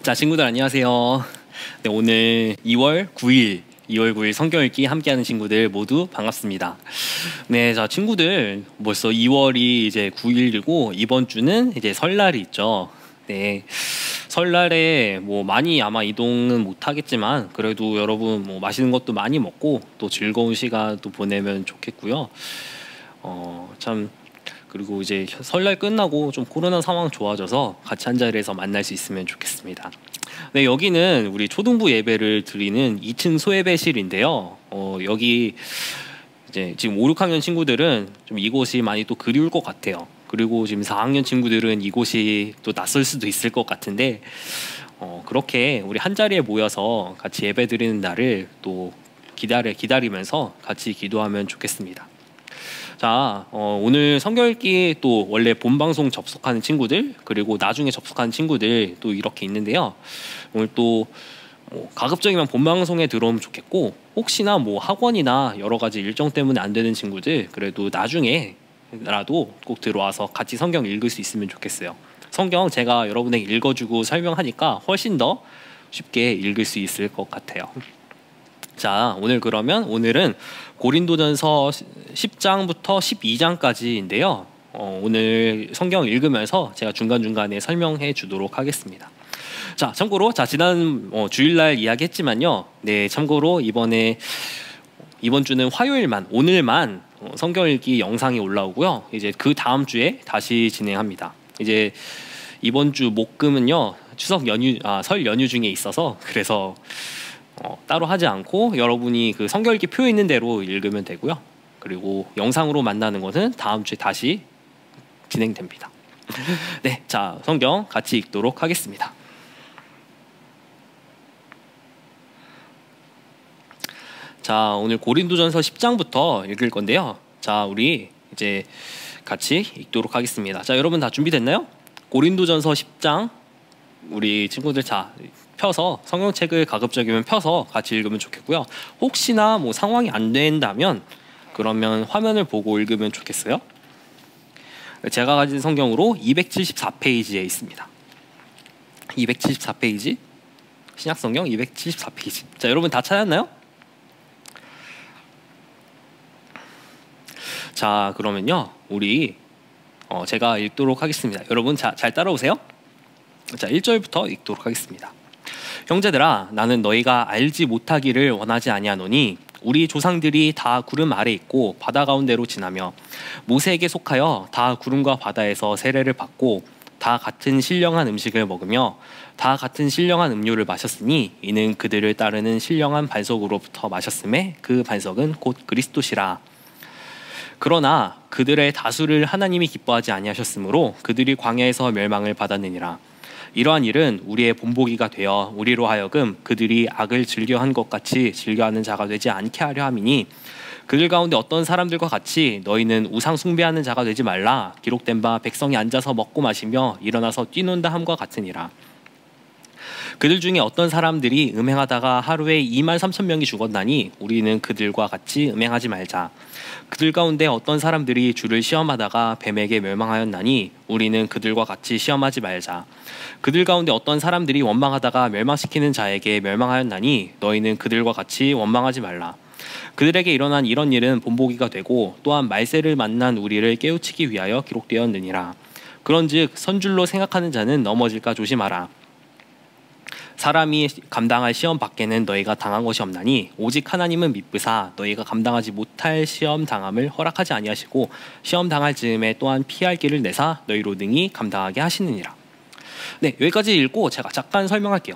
자, 친구들 안녕하세요. 네, 오늘 2월 9일 성경 읽기 함께하는 친구들 모두 반갑습니다. 네, 자, 친구들 벌써 2월이 이제 9일이고 이번 주는 이제 설날이 있죠. 네, 설날에 뭐 많이 아마 이동은 못 하겠지만 그래도 여러분 뭐 맛있는 것도 많이 먹고 또 즐거운 시간도 보내면 좋겠고요. 참 그리고 이제 설날 끝나고 좀 코로나 상황 좋아져서 같이 한 자리에서 만날 수 있으면 좋겠습니다. 네, 여기는 우리 초등부 예배를 드리는 2층 소예배실인데요. 여기 이제 지금 5, 6학년 친구들은 좀 이곳이 많이 또 그리울 것 같아요. 그리고 지금 4학년 친구들은 이곳이 또 낯설 수도 있을 것 같은데 그렇게 우리 한 자리에 모여서 같이 예배 드리는 날을 또 기다리면서 같이 기도하면 좋겠습니다. 자, 오늘 성경 읽기 또 원래 본방송 접속하는 친구들 그리고 나중에 접속하는 친구들 또 이렇게 있는데요. 오늘 또 가급적이면 본방송에 들어오면 좋겠고 혹시나 뭐 학원이나 여러 가지 일정 때문에 안 되는 친구들 그래도 나중에라도 꼭 들어와서 같이 성경 읽을 수 있으면 좋겠어요. 성경 제가 여러분에게 읽어주고 설명하니까 훨씬 더 쉽게 읽을 수 있을 것 같아요. 자, 오늘은 고린도전서 10장부터 12장까지인데요. 오늘 성경 읽으면서 제가 중간중간에 설명해 주도록 하겠습니다. 자, 참고로 지난 주일날 이야기했지만요. 네, 참고로 이번 주는 오늘만 성경 읽기 영상이 올라오고요. 이제 그 다음 주에 다시 진행합니다. 이제 이번 주 목금은요. 설 연휴 중에 있어서 그래서 따로 하지 않고 여러분이 그 성경 읽기 표에 있는 대로 읽으면 되고요. 그리고 영상으로 만나는 것은 다음 주에 다시 진행됩니다. 네, 자, 성경 같이 읽도록 하겠습니다. 자, 오늘 고린도전서 10장부터 읽을 건데요. 자, 우리 이제 같이 읽도록 하겠습니다. 자, 여러분 다 준비됐나요? 고린도전서 10장 우리 친구들 펴서 성경책을 가급적이면 펴서 같이 읽으면 좋겠고요. 혹시나 뭐 상황이 안 된다면 그러면 화면을 보고 읽으면 좋겠어요. 제가 가진 성경으로 274페이지에 있습니다. 274페이지 신약성경 274페이지. 자, 여러분 다 찾았나요? 자, 그러면요 우리 제가 읽도록 하겠습니다. 여러분 잘 따라오세요. 자, 1절부터 읽도록 하겠습니다. 형제들아, 나는 너희가 알지 못하기를 원하지 아니하노니 우리 조상들이 다 구름 아래 있고 바다 가운데로 지나며 모세에게 속하여 다 구름과 바다에서 세례를 받고 다 같은 신령한 음식을 먹으며 다 같은 신령한 음료를 마셨으니 이는 그들을 따르는 신령한 반석으로부터 마셨음에 그 반석은 곧 그리스도시라. 그러나 그들의 다수를 하나님이 기뻐하지 아니하셨으므로 그들이 광야에서 멸망을 받았느니라. 이러한 일은 우리의 본보기가 되어 우리로 하여금 그들이 악을 즐겨한 것 같이 즐겨하는 자가 되지 않게 하려 함이니 그들 가운데 어떤 사람들과 같이 너희는 우상 숭배하는 자가 되지 말라. 기록된 바 백성이 앉아서 먹고 마시며 일어나서 뛰논다 함과 같으니라. 그들 중에 어떤 사람들이 음행하다가 하루에 23,000명이 죽었나니 우리는 그들과 같이 음행하지 말자. 그들 가운데 어떤 사람들이 주를 시험하다가 뱀에게 멸망하였나니 우리는 그들과 같이 시험하지 말자. 그들 가운데 어떤 사람들이 원망하다가 멸망시키는 자에게 멸망하였나니 너희는 그들과 같이 원망하지 말라. 그들에게 일어난 이런 일은 본보기가 되고 또한 말세를 만난 우리를 깨우치기 위하여 기록되었느니라. 그런즉 선줄로 생각하는 자는 넘어질까 조심하라. 사람이 감당할 시험 밖에는 너희가 당한 것이 없나니 오직 하나님은 미쁘사 너희가 감당하지 못할 시험 당함을 허락하지 아니하시고 시험 당할 즈음에 또한 피할 길을 내사 너희로 능히 감당하게 하시느니라. 네, 여기까지 읽고 제가 잠깐 설명할게요.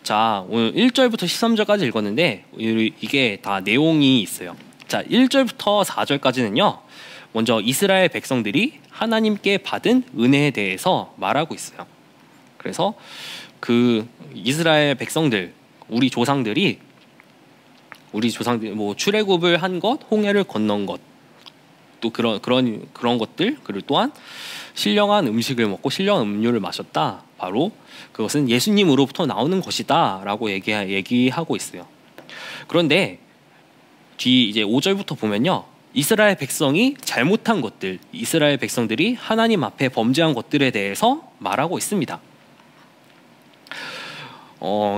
자, 오늘 1절부터 13절까지 읽었는데 이게 다 내용이 있어요. 자, 1절부터 4절까지는요. 먼저 이스라엘 백성들이 하나님께 받은 은혜에 대해서 말하고 있어요. 그래서 그 이스라엘 백성들, 우리 조상들이 뭐 출애굽을 한 것, 홍해를 건넌 것, 또 그런 것들, 그리고 또한 신령한 음식을 먹고 신령한 음료를 마셨다. 바로 그것은 예수님으로부터 나오는 것이다라고 얘기하고 있어요. 그런데 뒤 이제 5절부터 보면요. 이스라엘 백성이 잘못한 것들, 이스라엘 백성들이 하나님 앞에 범죄한 것들에 대해서 말하고 있습니다.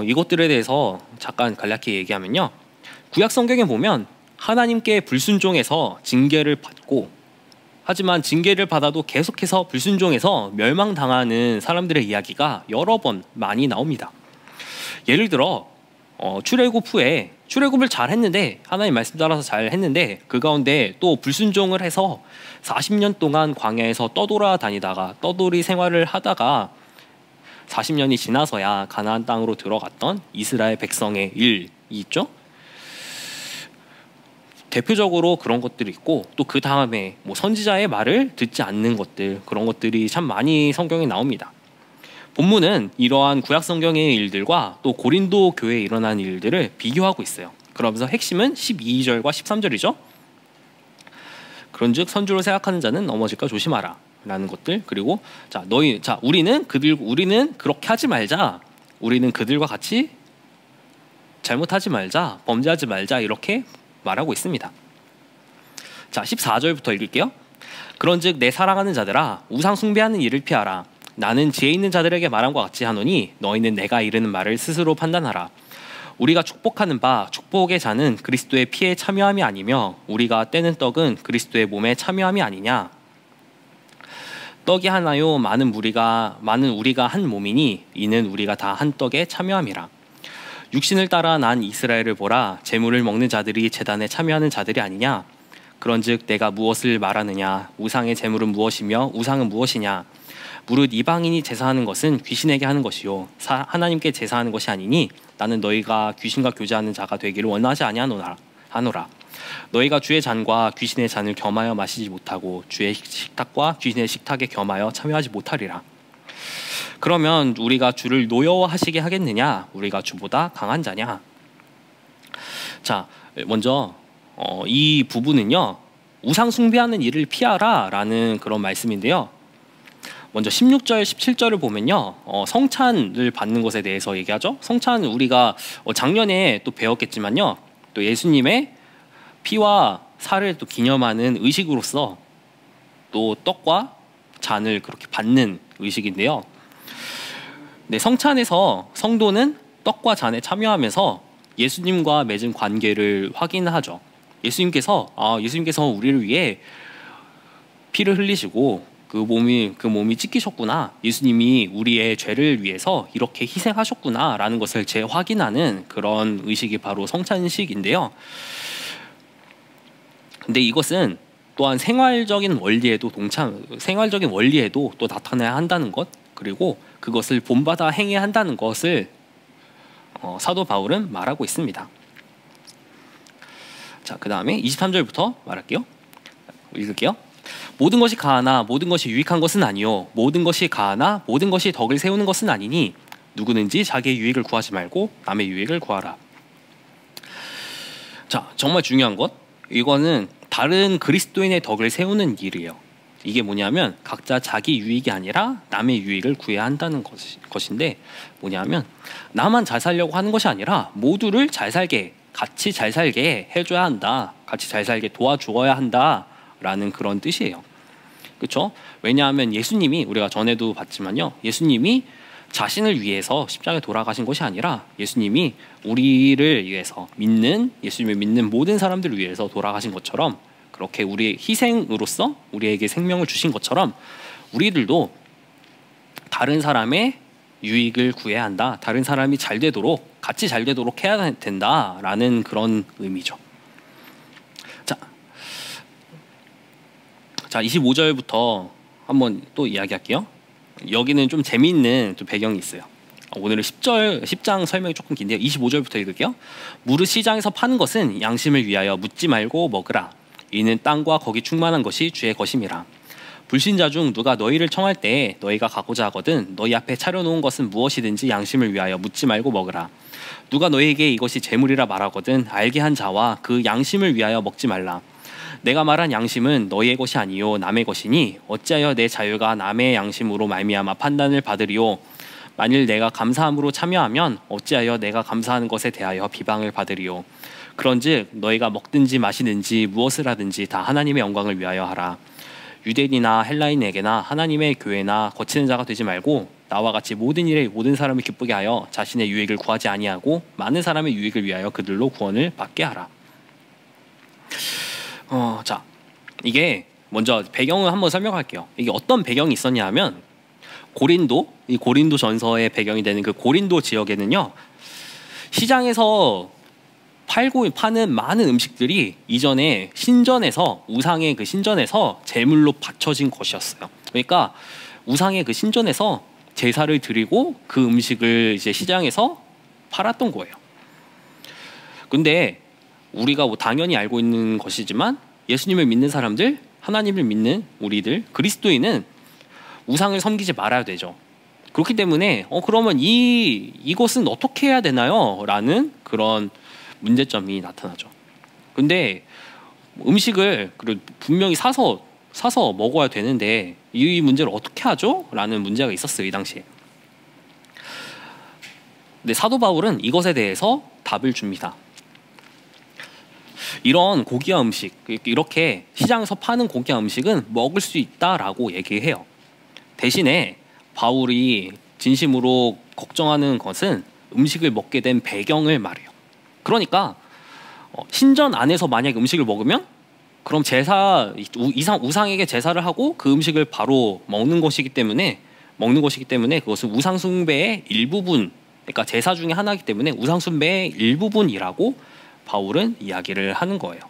이것들에 대해서 잠깐 간략히 얘기하면요. 구약 성경에 보면 하나님께 불순종해서 징계를 받고, 하지만 징계를 받아도 계속해서 불순종해서 멸망당하는 사람들의 이야기가 여러 번 많이 나옵니다. 예를 들어 출애굽 후에 출애굽을 잘 했는데, 하나님 말씀 따라서 잘 했는데, 그 가운데 또 불순종을 해서 40년 동안 광야에서 떠돌아다니다가 떠돌이 생활을 하다가 40년이 지나서야 가나안 땅으로 들어갔던 이스라엘 백성의 일이 있죠. 대표적으로 그런 것들이 있고, 또 그 다음에 뭐 선지자의 말을 듣지 않는 것들, 그런 것들이 참 많이 성경에 나옵니다. 본문은 이러한 구약 성경의 일들과 또 고린도 교회에 일어난 일들을 비교하고 있어요. 그러면서 핵심은 12절과 13절이죠. 그런즉 선주로 생각하는 자는 넘어질까 조심하라 라는 것들. 그리고 우리는 그렇게 하지 말자, 우리는 그들과 같이 잘못하지 말자, 범죄하지 말자, 이렇게 말하고 있습니다. 자, 14절부터 읽을게요. 그런즉 내 사랑하는 자들아, 우상 숭배하는 일을 피하라. 나는 지혜 있는 자들에게 말한 것 같이 하노니 너희는 내가 이르는 말을 스스로 판단하라. 우리가 축복하는 바 축복의 자는 그리스도의 피에 참여함이 아니며 우리가 떼는 떡은 그리스도의 몸에 참여함이 아니냐. 떡이 하나요 많은 우리가 한 몸이니 이는 우리가 다 한 떡에 참여함이라. 육신을 따라 난 이스라엘을 보라. 제물을 먹는 자들이 제단에 참여하는 자들이 아니냐. 그런즉 내가 무엇을 말하느냐. 우상의 제물은 무엇이며 우상은 무엇이냐. 무릇 이방인이 제사하는 것은 귀신에게 하는 것이요 하나님께 제사하는 것이 아니니 나는 너희가 귀신과 교제하는 자가 되기를 원하지 아니하노라. 너희가 주의 잔과 귀신의 잔을 겸하여 마시지 못하고 주의 식탁과 귀신의 식탁에 겸하여 참여하지 못하리라. 그러면 우리가 주를 노여워하시게 하겠느냐? 우리가 주보다 강한 자냐? 자, 먼저 이 부분은요, 우상 숭배하는 일을 피하라 라는 그런 말씀인데요. 먼저 16절, 17절을 보면요, 성찬을 받는 것에 대해서 얘기하죠. 성찬은 우리가 작년에 또 배웠겠지만요, 또 예수님의 피와 살을 또 기념하는 의식으로서 또 떡과 잔을 그렇게 받는 의식인데요. 네, 성찬에서 성도는 떡과 잔에 참여하면서 예수님과 맺은 관계를 확인하죠. 예수님께서 우리를 위해 피를 흘리시고 그 몸이 찢기셨구나. 예수님이 우리의 죄를 위해서 이렇게 희생하셨구나 라는 것을 재확인하는 그런 의식이 바로 성찬식인데요. 근데 이것은 또한 생활적인 원리에도 또 나타나야 한다는 것, 그리고 그것을 본받아 행해야 한다는 것을 사도 바울은 말하고 있습니다. 자, 그 다음에 23절부터 말할게요. 읽을게요. 모든 것이 가하나 모든 것이 유익한 것은 아니요 모든 것이 가하나 모든 것이 덕을 세우는 것은 아니니 누구든지 자기의 유익을 구하지 말고 남의 유익을 구하라. 자, 정말 중요한 것, 이거는 다른 그리스도인의 덕을 세우는 일이에요. 이게 뭐냐면 각자 자기 유익이 아니라 남의 유익을 구해야 한다는 것인데, 뭐냐면 나만 잘 살려고 하는 것이 아니라 모두를 잘 살게, 같이 잘 살게 해줘야 한다, 같이 잘 살게 도와주어야 한다 라는 그런 뜻이에요. 그렇죠? 왜냐하면 예수님이, 우리가 전에도 봤지만요, 예수님이 자신을 위해서 십자가에 돌아가신 것이 아니라 예수님이 우리를 위해서 예수님을 믿는 모든 사람들을 위해서 돌아가신 것처럼, 그렇게 우리의 희생으로서 우리에게 생명을 주신 것처럼 우리들도 다른 사람의 유익을 구해야 한다, 다른 사람이 잘 되도록, 같이 잘 되도록 해야 된다라는 그런 의미죠. 자, 25절부터 한번 또 이야기할게요. 여기는 좀 재미있는 또 배경이 있어요. 오늘은 10장 설명이 조금 긴데요. 25절부터 읽을게요. 무릇 시장에서 파는 것은 양심을 위하여 묻지 말고 먹으라. 이는 땅과 거기 충만한 것이 주의 것임이라. 불신자 중 누가 너희를 청할 때에 너희가 가고자 하거든 너희 앞에 차려놓은 것은 무엇이든지 양심을 위하여 묻지 말고 먹으라. 누가 너희에게 이것이 재물이라 말하거든 알게 한 자와 그 양심을 위하여 먹지 말라. 내가 말한 양심은 너희의 것이 아니요 남의 것이니 어찌하여 내 자유가 남의 양심으로 말미암아 판단을 받으리요. 만일 내가 감사함으로 참여하면 어찌하여 내가 감사하는 것에 대하여 비방을 받으리요. 그런즉 너희가 먹든지 마시든지 무엇을 하든지 다 하나님의 영광을 위하여 하라. 유대인이나 헬라인에게나 하나님의 교회나 거치는 자가 되지 말고 나와 같이 모든 일에 모든 사람을 기쁘게 하여 자신의 유익을 구하지 아니하고 많은 사람의 유익을 위하여 그들로 구원을 받게 하라. 자, 이게 먼저 배경을 한번 설명할게요. 이게 어떤 배경이 있었냐 하면 이 고린도 전서의 배경이 되는 그 고린도 지역에는요, 시장에서 파는 많은 음식들이 이전에 신전에서, 우상의 그 신전에서 제물로 바쳐진 것이었어요. 그러니까 우상의 그 신전에서 제사를 드리고 그 음식을 이제 시장에서 팔았던 거예요. 근데 우리가 뭐 당연히 알고 있는 것이지만 예수님을 믿는 사람들, 하나님을 믿는 우리들, 그리스도인은 우상을 섬기지 말아야 되죠. 그렇기 때문에 그러면 이것은 어떻게 해야 되나요? 라는 그런 문제점이 나타나죠. 근데 음식을 분명히 사서 먹어야 되는데 이 문제를 어떻게 하죠? 라는 문제가 있었어요, 이 당시에. 근데 사도 바울은 이것에 대해서 답을 줍니다. 이런 고기와 음식, 이렇게 시장에서 파는 고기와 음식은 먹을 수 있다라고 얘기해요. 대신에 바울이 진심으로 걱정하는 것은 음식을 먹게 된 배경을 말해요. 그러니까 신전 안에서 만약에 음식을 먹으면 그럼 우상에게 제사를 하고 그 음식을 바로 먹는 것이기 때문에 그것은 우상 숭배의 일부분, 그러니까 제사 중에 하나이기 때문에 우상 숭배의 일부분이라고 바울은 이야기를 하는 거예요.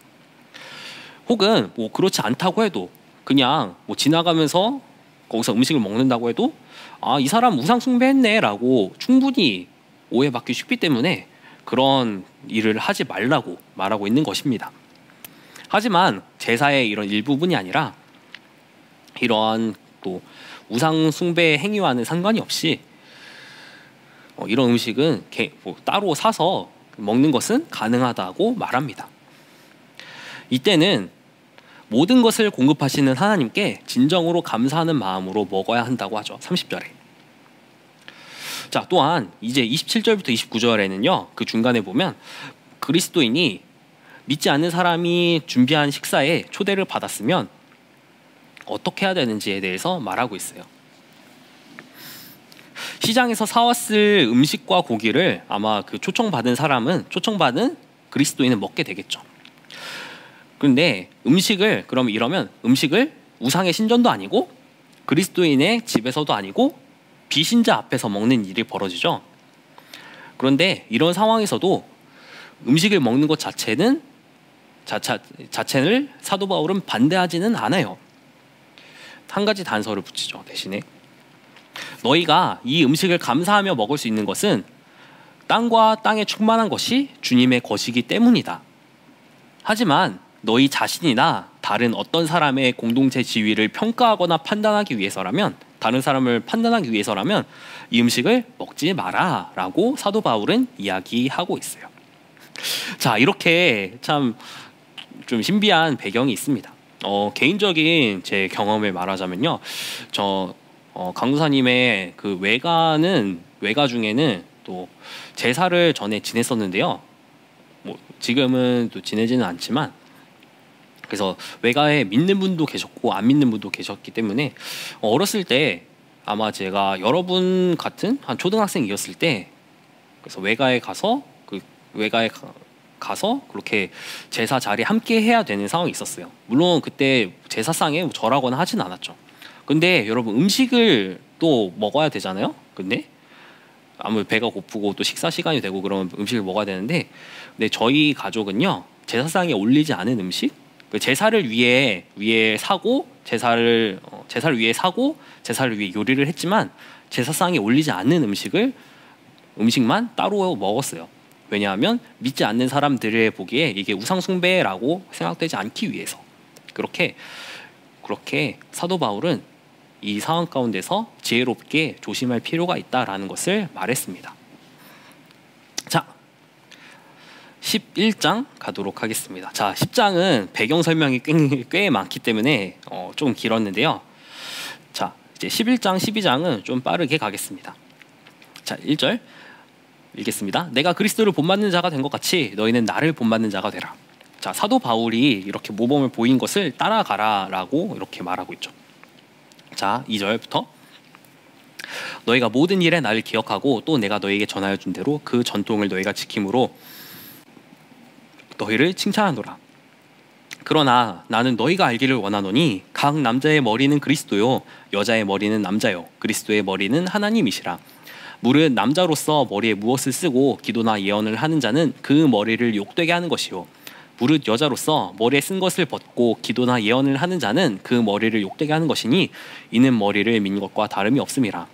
혹은 뭐 그렇지 않다고 해도 그냥 뭐 지나가면서 거기서 음식을 먹는다고 해도 이 사람 우상 숭배했네라고 충분히 오해받기 쉽기 때문에 그런 일을 하지 말라고 말하고 있는 것입니다. 하지만 제사의 이런 일부분이 아니라 이러한 또 우상 숭배 행위와는 상관이 없이 이런 음식은 따로 사서 먹는 것은 가능하다고 말합니다. 이때는 모든 것을 공급하시는 하나님께 진정으로 감사하는 마음으로 먹어야 한다고 하죠. 30절에. 자, 또한 이제 27절부터 29절에는요. 그 중간에 보면 그리스도인이 믿지 않는 사람이 준비한 식사에 초대를 받았으면 어떻게 해야 되는지에 대해서 말하고 있어요. 시장에서 사왔을 음식과 고기를 아마 그 초청받은 그리스도인은 먹게 되겠죠. 그런데 이러면 음식을 우상의 신전도 아니고 그리스도인의 집에서도 아니고 비신자 앞에서 먹는 일이 벌어지죠. 그런데 이런 상황에서도 음식을 먹는 것 자체를 사도 바울은 반대하지는 않아요. 한 가지 단서를 붙이죠. 대신에 너희가 이 음식을 감사하며 먹을 수 있는 것은 땅과 땅에 충만한 것이 주님의 것이기 때문이다. 하지만 너희 자신이나 다른 어떤 사람의 공동체 지위를 평가하거나 다른 사람을 판단하기 위해서라면 이 음식을 먹지 마라 라고 사도 바울은 이야기하고 있어요. 자, 이렇게 참 좀 신비한 배경이 있습니다. 개인적인 제 경험을 말하자면요, 강도사님의 그 외가 중에는 또 제사를 전에 지냈었는데요. 뭐 지금은 또 지내지는 않지만, 그래서 외가에 믿는 분도 계셨고 안 믿는 분도 계셨기 때문에 어렸을 때 아마 제가 여러분 같은 한 초등학생이었을 때, 그래서 외가에 가서 그렇게 제사 자리에 함께 해야 되는 상황이 있었어요. 물론 그때 제사상에 절하거나 하진 않았죠. 근데 여러분, 음식을 또 먹어야 되잖아요. 근데 아무래도 배가 고프고 또 식사 시간이 되고 그러면 음식을 먹어야 되는데, 근데 저희 가족은요, 제사상에 올리지 않은 음식, 제사를 위해 사고 제사를 위해 요리를 했지만 제사상에 올리지 않는 음식만 따로 먹었어요. 왜냐하면 믿지 않는 사람들의 보기에 이게 우상숭배라고 생각되지 않기 위해서. 그렇게 사도 바울은 이 상황 가운데서 지혜롭게 조심할 필요가 있다라는 것을 말했습니다. 자, 11장 가도록 하겠습니다. 자, 10장은 배경 설명이 꽤 많기 때문에 좀 길었는데요. 자, 이제 11장, 12장은 좀 빠르게 가겠습니다. 자, 1절 읽겠습니다. 내가 그리스도를 본받는 자가 된 것 같이 너희는 나를 본받는 자가 되라. 자, 사도 바울이 이렇게 모범을 보인 것을 따라가라라고 이렇게 말하고 있죠. 자, 2절부터 너희가 모든 일에 나를 기억하고 또 내가 너희에게 전하여 준 대로 그 전통을 너희가 지킴으로 너희를 칭찬하노라. 그러나 나는 너희가 알기를 원하노니 각 남자의 머리는 그리스도요 여자의 머리는 남자요 그리스도의 머리는 하나님이시라. 무릇 남자로서 머리에 무엇을 쓰고 기도나 예언을 하는 자는 그 머리를 욕되게 하는 것이요 무릇 여자로서 머리에 쓴 것을 벗고 기도나 예언을 하는 자는 그 머리를 욕되게 하는 것이니 이는 머리를 민 것과 다름이 없음이라.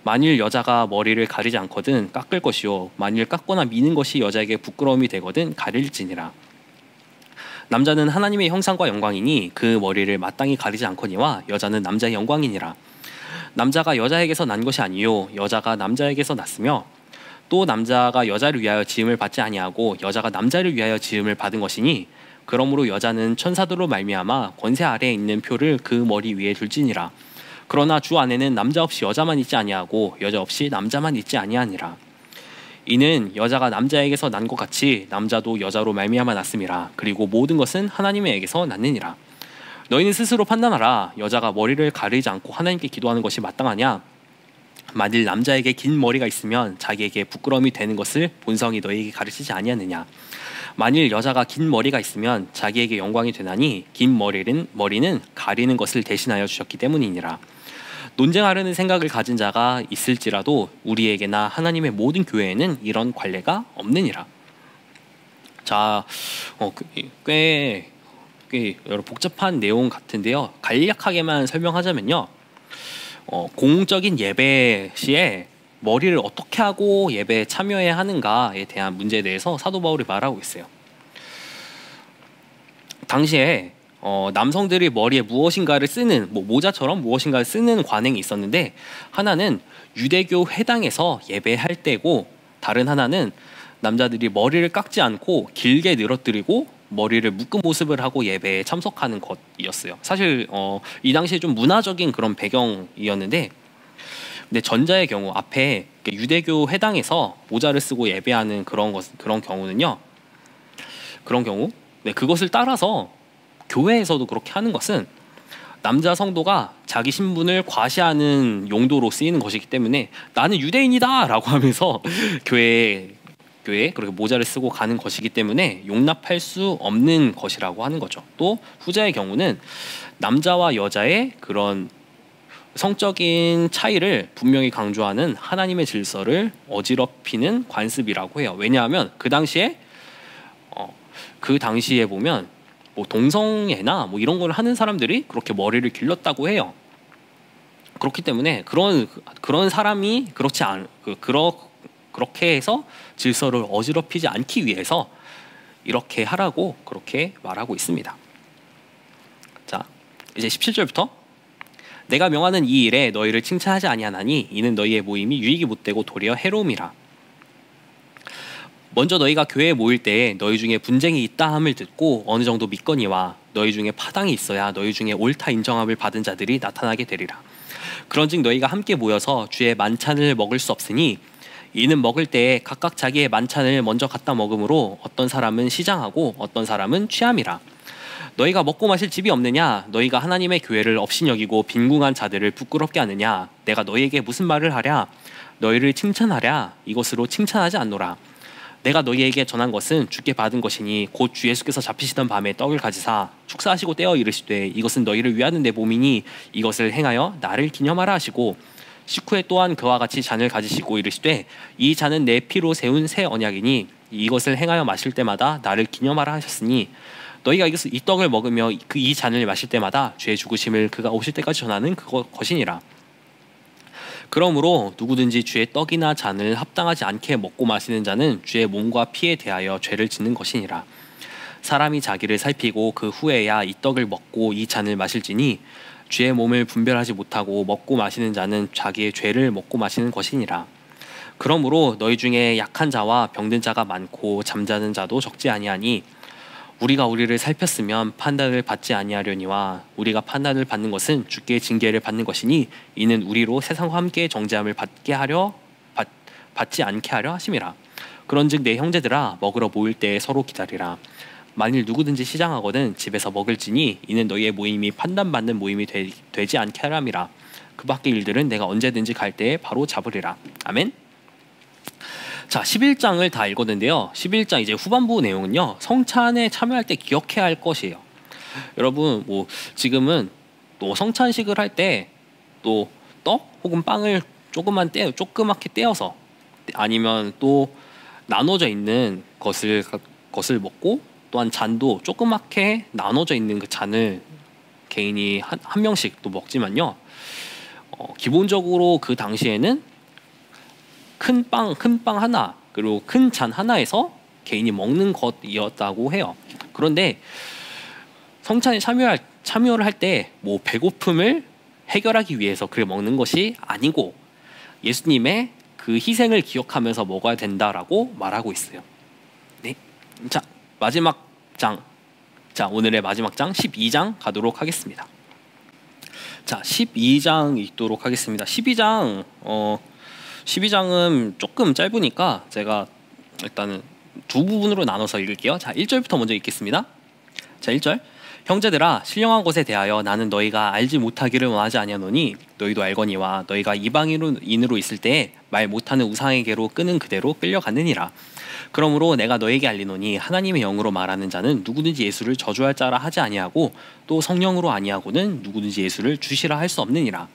만일 여자가 머리를 가리지 않거든 깎을 것이요 만일 깎거나 미는 것이 여자에게 부끄러움이 되거든 가릴지니라. 남자는 하나님의 형상과 영광이니 그 머리를 마땅히 가리지 않거니와 여자는 남자의 영광이니라. 남자가 여자에게서 난 것이 아니요 여자가 남자에게서 났으며 또 남자가 여자를 위하여 지음을 받지 아니하고 여자가 남자를 위하여 지음을 받은 것이니 그러므로 여자는 천사들로 말미암아 권세 아래에 있는 표를 그 머리 위에 둘지니라. 그러나 주 안에는 남자 없이 여자만 있지 아니하고 여자 없이 남자만 있지 아니하니라. 이는 여자가 남자에게서 난 것 같이 남자도 여자로 말미암아 났음이라. 그리고 모든 것은 하나님에게서 났느니라. 너희는 스스로 판단하라. 여자가 머리를 가리지 않고 하나님께 기도하는 것이 마땅하냐? 만일 남자에게 긴 머리가 있으면 자기에게 부끄러움이 되는 것을 본성이 너희에게 가르치지 아니하느냐? 만일 여자가 긴 머리가 있으면 자기에게 영광이 되나니 긴 머리는 가리는 것을 대신하여 주셨기 때문이니라. 논쟁하려는 생각을 가진 자가 있을지라도 우리에게나 하나님의 모든 교회에는 이런 관례가 없느니라. 자, 꽤 여러 복잡한 내용 같은데요. 간략하게만 설명하자면요. 공적인 예배 시에 머리를 어떻게 하고 예배에 참여해야 하는가에 대한 문제에 대해서 사도 바울이 말하고 있어요. 당시에 남성들이 머리에 무엇인가를 쓰는 모자처럼 무엇인가를 쓰는 관행이 있었는데 하나는 유대교 회당에서 예배할 때고 다른 하나는 남자들이 머리를 깎지 않고 길게 늘어뜨리고 머리를 묶은 모습을 하고 예배에 참석하는 것이었어요. 사실 이 당시에 좀 문화적인 그런 배경이었는데 근데 전자의 경우 앞에 유대교 회당에서 모자를 쓰고 예배하는 그런 경우는요. 그런 경우 그것을 따라서 교회에서도 그렇게 하는 것은 남자 성도가 자기 신분을 과시하는 용도로 쓰이는 것이기 때문에 나는 유대인이다 라고 하면서 교회에 그렇게 모자를 쓰고 가는 것이기 때문에 용납할 수 없는 것이라고 하는 거죠. 또 후자의 경우는 남자와 여자의 그런 성적인 차이를 분명히 강조하는 하나님의 질서를 어지럽히는 관습이라고 해요. 왜냐하면 그 당시에 보면 동성애나 이런 걸 하는 사람들이 그렇게 머리를 길렀다고 해요. 그렇기 때문에 그런 사람이 그렇게 해서 질서를 어지럽히지 않기 위해서 이렇게 하라고 그렇게 말하고 있습니다. 자, 이제 17절부터 내가 명하는 이 일에 너희를 칭찬하지 아니하나니 이는 너희의 모임이 유익이 못되고 도리어 해로움이라. 먼저 너희가 교회에 모일 때에 너희 중에 분쟁이 있다 함을 듣고 어느 정도 믿거니와 너희 중에 파당이 있어야 너희 중에 옳다 인정함을 받은 자들이 나타나게 되리라. 그런즉 너희가 함께 모여서 주의 만찬을 먹을 수 없으니 이는 먹을 때에 각각 자기의 만찬을 먼저 갖다 먹음으로 어떤 사람은 시장하고 어떤 사람은 취함이라. 너희가 먹고 마실 집이 없느냐? 너희가 하나님의 교회를 업신여기고 빈궁한 자들을 부끄럽게 하느냐? 내가 너희에게 무슨 말을 하랴? 너희를 칭찬하랴? 이것으로 칭찬하지 않노라. 내가 너희에게 전한 것은 주께 받은 것이니 곧 주 예수께서 잡히시던 밤에 떡을 가지사 축사하시고 떼어 이르시되 이것은 너희를 위하는 내 몸이니 이것을 행하여 나를 기념하라 하시고 식후에 또한 그와 같이 잔을 가지시고 이르시되 이 잔은 내 피로 세운 새 언약이니 이것을 행하여 마실 때마다 나를 기념하라 하셨으니 너희가 이 떡을 먹으며 이 잔을 마실 때마다 주의 죽으심을 그가 오실 때까지 전하는 것이니라. 그러므로 누구든지 주의 떡이나 잔을 합당하지 않게 먹고 마시는 자는 주의 몸과 피에 대하여 죄를 짓는 것이니라. 사람이 자기를 살피고 그 후에야 이 떡을 먹고 이 잔을 마실지니 주의 몸을 분별하지 못하고 먹고 마시는 자는 자기의 죄를 먹고 마시는 것이니라. 그러므로 너희 중에 약한 자와 병든 자가 많고 잠자는 자도 적지 아니하니 우리가 우리를 살폈으면 판단을 받지 아니하려니와 우리가 판단을 받는 것은 주께 징계를 받는 것이니 이는 우리로 세상과 함께 정죄함을 받지 않게 하려 하심이라. 그런즉 내 형제들아 먹으러 모일 때 서로 기다리라. 만일 누구든지 시장하거든 집에서 먹을지니 이는 너희의 모임이 판단받는 모임이 되지 않게 하람이라. 그 밖의 일들은 내가 언제든지 갈 때에 바로 잡으리라. 아멘. 자, 11장을 다 읽었는데요. 11장 이제 후반부 내용은요. 성찬에 참여할 때 기억해야 할 것이에요. 여러분 뭐 지금은 또 성찬식을 할 때 또 떡 혹은 빵을 조그맣게 떼어서 아니면 또 나눠져 있는 것을 먹고, 또한 잔도 조그맣게 나눠져 있는 그 잔을 개인이 한 명씩 또 먹지만요. 기본적으로 그 당시에는 큰 빵 하나 그리고 큰 잔 하나에서 개인이 먹는 것이었다고 해요. 그런데 성찬에 참여를 할 때 뭐 배고픔을 해결하기 위해서 그걸 먹는 것이 아니고 예수님의 그 희생을 기억하면서 먹어야 된다라고 말하고 있어요. 네, 자 마지막 장, 자 오늘의 마지막 장 12장 가도록 하겠습니다. 자 12장 읽도록 하겠습니다. 12장은 조금 짧으니까 제가 일단은 두 부분으로 나눠서 읽을게요. 자 1절부터 먼저 읽겠습니다. 자 1절, 형제들아 신령한 것에 대하여 나는 너희가 알지 못하기를 원하지 아니하노니 너희도 알거니와 너희가 이방인으로 있을 때에 말 못하는 우상에게로 끄는 그대로 끌려갔느니라. 그러므로 내가 너에게 알리노니 하나님의 영으로 말하는 자는 누구든지 예수를 저주할 자라 하지 아니하고 또 성령으로 아니하고는 누구든지 예수를 주시라 할 수 없느니라.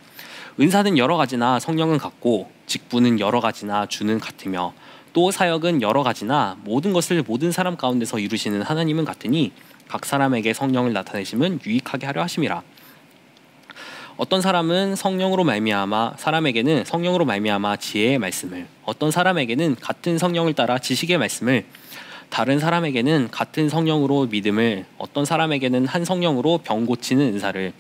은사는 여러 가지나 성령은 같고 직분은 여러 가지나 주는 같으며 또 사역은 여러 가지나 모든 것을 모든 사람 가운데서 이루시는 하나님은 같으니 각 사람에게 성령을 나타내심은 유익하게 하려 하심이라. 어떤 사람은 성령으로 말미암아 사람에게는 성령으로 말미암아 지혜의 말씀을, 어떤 사람에게는 같은 성령을 따라 지식의 말씀을, 다른 사람에게는 같은 성령으로 믿음을, 어떤 사람에게는 한 성령으로 병 고치는 은사를,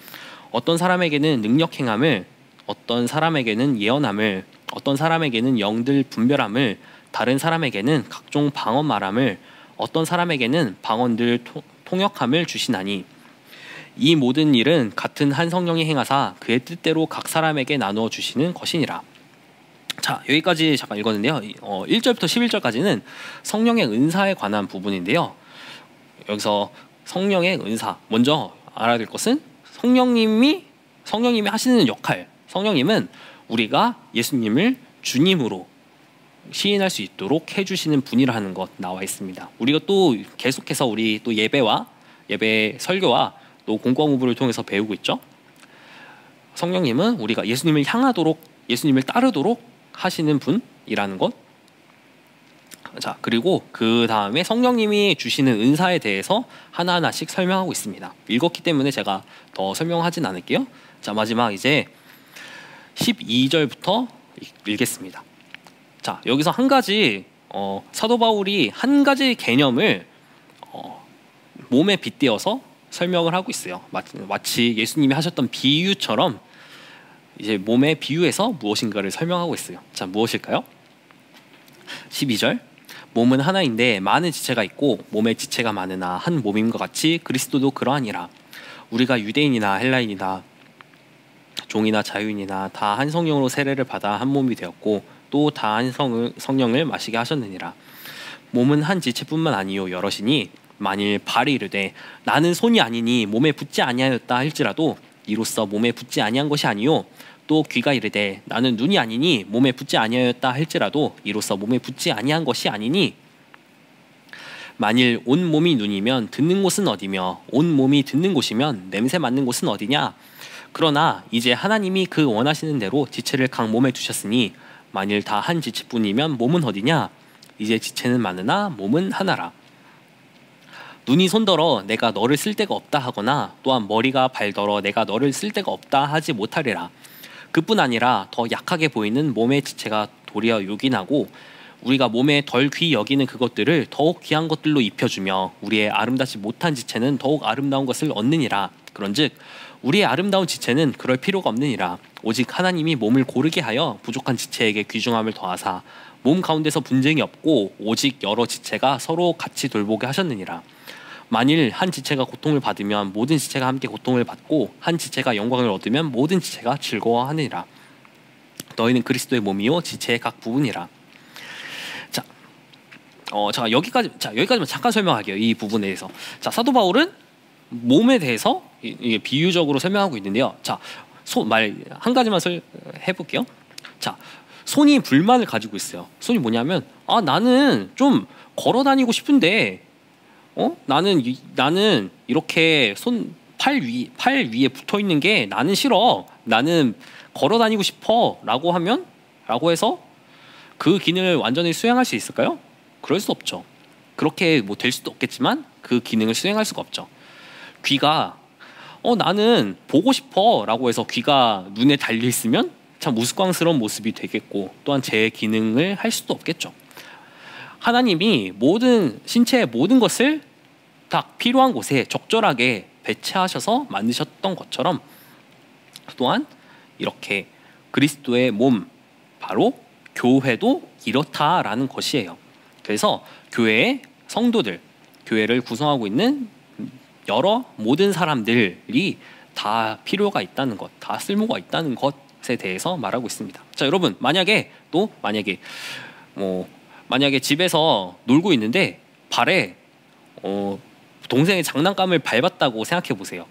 어떤 사람에게는 능력 행함을, 어떤 사람에게는 예언함을, 어떤 사람에게는 영들 분별함을, 다른 사람에게는 각종 방언 말함을, 어떤 사람에게는 방언들 통역함을 주시나니 이 모든 일은 같은 한 성령이 행하사 그의 뜻대로 각 사람에게 나누어 주시는 것이니라. 자 여기까지 잠깐 읽었는데요. 1절부터 11절까지는 성령의 은사에 관한 부분인데요. 여기서 성령의 은사, 먼저 알아야 될 것은 성령님이 하시는 역할, 성령님은 우리가 예수님을 주님으로 시인할 수 있도록 해주시는 분이라는 것 나와 있습니다. 우리가 또 계속해서 우리 또 예배 설교와 또 공과공부를 통해서 배우고 있죠. 성령님은 우리가 예수님을 향하도록, 예수님을 따르도록 하시는 분이라는 것. 자 그리고 그 다음에 성령님이 주시는 은사에 대해서 하나하나씩 설명하고 있습니다. 읽었기 때문에 제가 더 설명하진 않을게요. 자 마지막 이제 12절부터 읽겠습니다. 자 여기서 한 가지 사도 바울이 한 가지 개념을 몸에 빗대어서 설명을 하고 있어요. 마치 예수님이 하셨던 비유처럼 이제 몸에 비유해서 무엇인가를 설명하고 있어요. 자 무엇일까요? 12절, 몸은 하나인데 많은 지체가 있고 몸에 지체가 많으나 한 몸인 것 같이 그리스도도 그러하니라. 우리가 유대인이나 헬라인이나 종이나 자유인이나 다 한 성령으로 세례를 받아 한 몸이 되었고 또 다 한 성령을 마시게 하셨느니라. 몸은 한 지체뿐만 아니요 여럿이니 만일 발이 이르되 나는 손이 아니니 몸에 붙지 아니하였다 할지라도 이로써 몸에 붙지 아니한 것이 아니요, 또 귀가 이르되 나는 눈이 아니니 몸에 붙지 아니하였다 할지라도 이로써 몸에 붙지 아니한 것이 아니니 만일 온 몸이 눈이면 듣는 곳은 어디며 온 몸이 듣는 곳이면 냄새 맡는 곳은 어디냐. 그러나 이제 하나님이 그 원하시는 대로 지체를 각 몸에 두셨으니 만일 다 한 지체뿐이면 몸은 어디냐. 이제 지체는 많으나 몸은 하나라. 눈이 손더러 내가 너를 쓸 데가 없다 하거나 또한 머리가 발더러 내가 너를 쓸 데가 없다 하지 못하리라. 그뿐 아니라 더 약하게 보이는 몸의 지체가 도리어 요긴하고 우리가 몸에 덜 귀히 여기는 그것들을 더욱 귀한 것들로 입혀주며 우리의 아름답지 못한 지체는 더욱 아름다운 것을 얻느니라. 그런즉 우리의 아름다운 지체는 그럴 필요가 없느니라. 오직 하나님이 몸을 고르게 하여 부족한 지체에게 귀중함을 더하사 몸 가운데서 분쟁이 없고 오직 여러 지체가 서로 같이 돌보게 하셨느니라. 만일 한 지체가 고통을 받으면 모든 지체가 함께 고통을 받고 한 지체가 영광을 얻으면 모든 지체가 즐거워하느니라. 너희는 그리스도의 몸이요 지체의 각 부분이라. 자, 여기까지만 잠깐 설명할게요. 이 부분에 대해서. 자, 사도 바울은 몸에 대해서 이게 비유적으로 설명하고 있는데요. 자, 말 한 가지만 해볼게요. 자, 손이 불만을 가지고 있어요. 손이 뭐냐면 나는 좀 걸어 다니고 싶은데 나는 이렇게 팔 위에 붙어 있는 게 나는 싫어. 나는 걸어 다니고 싶어라고 해서 그 기능을 완전히 수행할 수 있을까요? 그럴 수 없죠. 그렇게 뭐 될 수도 없겠지만 그 기능을 수행할 수가 없죠. 귀가 나는 보고 싶어라고 해서 귀가 눈에 달려 있으면 참 우스꽝스러운 모습이 되겠고, 또한 제 기능을 할 수도 없겠죠. 하나님이 신체의 모든 것을 다 필요한 곳에 적절하게 배치하셔서 만드셨던 것처럼, 또한 이렇게 그리스도의 몸, 바로 교회도 이렇다라는 것이에요. 그래서 교회의 성도들, 교회를 구성하고 있는 모든 사람들이 다 필요가 있다는 것, 다 쓸모가 있다는 것에 대해서 말하고 있습니다. 자, 여러분, 만약에 집에서 놀고 있는데 발에 동생의 장난감을 밟았다고 생각해 보세요.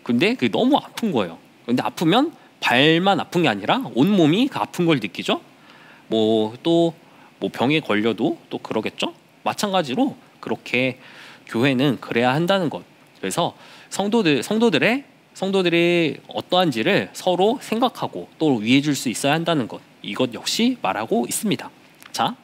근데 그게 너무 아픈 거예요. 근데 아프면 발만 아픈 게 아니라 온몸이 그 아픈 걸 느끼죠. 병에 걸려도 또 그러겠죠. 마찬가지로 그렇게 교회는 그래야 한다는 것. 그래서 성도들의 어떠한지를 서로 생각하고 또 위해 줄 수 있어야 한다는 것. 이것 역시 말하고 있습니다. 자,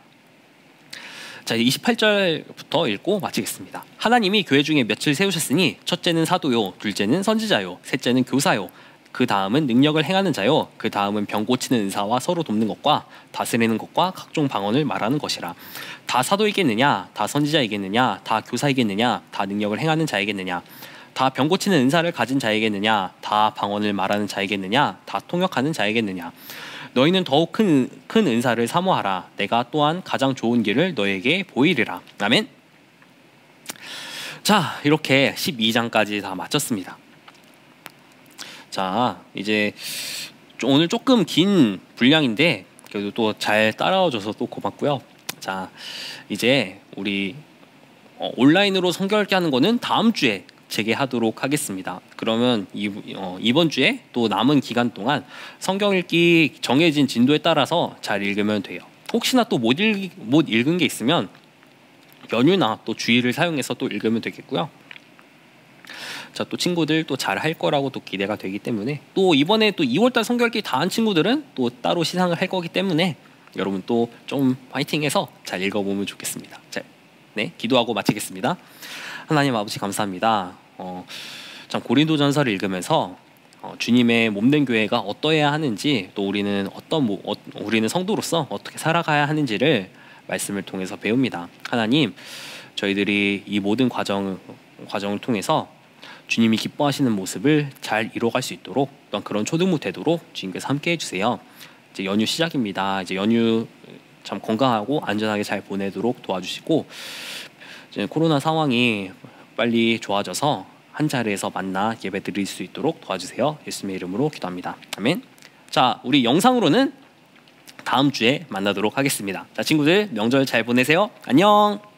28절부터 읽고 마치겠습니다. 하나님이 교회 중에 몇을 세우셨으니 첫째는 사도요, 둘째는 선지자요, 셋째는 교사요, 그 다음은 능력을 행하는 자요, 그 다음은 병 고치는 은사와 서로 돕는 것과 다스리는 것과 각종 방언을 말하는 것이라. 다 사도이겠느냐? 다 선지자이겠느냐? 다 교사이겠느냐? 다 능력을 행하는 자이겠느냐? 다 병 고치는 은사를 가진 자이겠느냐? 다 방언을 말하는 자이겠느냐? 다 통역하는 자이겠느냐? 너희는 더욱 큰 은사를 사모하라. 내가 또한 가장 좋은 길을 너에게 보이리라. 아멘. 자, 이렇게 12장까지 다 마쳤습니다. 자, 이제 오늘 조금 긴 분량인데 그래도 또 잘 따라와줘서 또 고맙고요. 자, 이제 우리 온라인으로 성경 읽기 하는 거는 다음 주에 재개하도록 하겠습니다. 그러면 이번 주에 또 남은 기간 동안 성경 읽기 정해진 진도에 따라서 잘 읽으면 돼요. 혹시나 또 못 읽은 게 있으면 연휴나 또 주일을 사용해서 또 읽으면 되겠고요. 자, 또 친구들 또 잘 할 거라고 또 기대가 되기 때문에, 또 이번에 또 2월달 성경 읽기 다 한 친구들은 또 따로 시상을 할 거기 때문에 여러분 또 좀 파이팅해서 잘 읽어보면 좋겠습니다. 자, 네, 기도하고 마치겠습니다. 하나님 아버지 감사합니다. 참 고린도전서를 읽으면서 주님의 몸된 교회가 어떠해야 하는지, 또 우리는 우리는 성도로서 어떻게 살아가야 하는지를 말씀을 통해서 배웁니다. 하나님, 저희들이 이 모든 과정을 통해서 주님이 기뻐하시는 모습을 잘 이뤄갈 수 있도록, 또한 그런 초등부 되도록 주님께서 함께 해주세요. 이제 연휴 시작입니다. 이제 연휴 참 건강하고 안전하게 잘 보내도록 도와주시고, 이제 코로나 상황이 빨리 좋아져서 한 자리에서 만나 예배 드릴 수 있도록 도와주세요. 예수님의 이름으로 기도합니다. 아멘. 자, 우리 영상으로는 다음 주에 만나도록 하겠습니다. 자, 친구들 명절 잘 보내세요. 안녕.